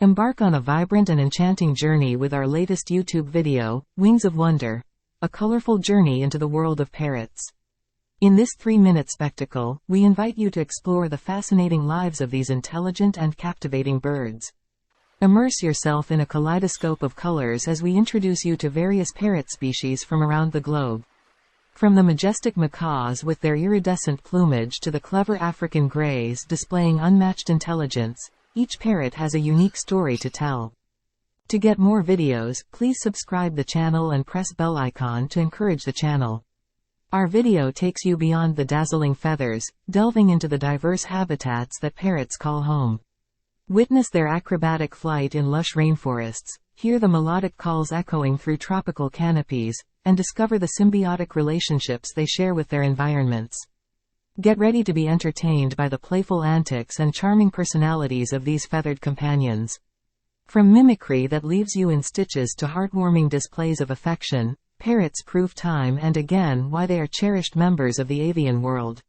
Embark on a vibrant and enchanting journey with our latest YouTube video, Wings of Wonder. A colorful journey into the world of parrots. In this 3-minute spectacle, we invite you to explore the fascinating lives of these intelligent and captivating birds. Immerse yourself in a kaleidoscope of colors as we introduce you to various parrot species from around the globe. From the majestic macaws with their iridescent plumage to the clever African greys displaying unmatched intelligence, each parrot has a unique story to tell. To get more videos, please subscribe the channel and press bell icon to encourage the channel. Our video takes you beyond the dazzling feathers, delving into the diverse habitats that parrots call home. Witness their acrobatic flight in lush rainforests, hear the melodic calls echoing through tropical canopies, and discover the symbiotic relationships they share with their environments. Get ready to be entertained by the playful antics and charming personalities of these feathered companions. From mimicry that leaves you in stitches to heartwarming displays of affection, parrots prove time and again why they are cherished members of the avian world.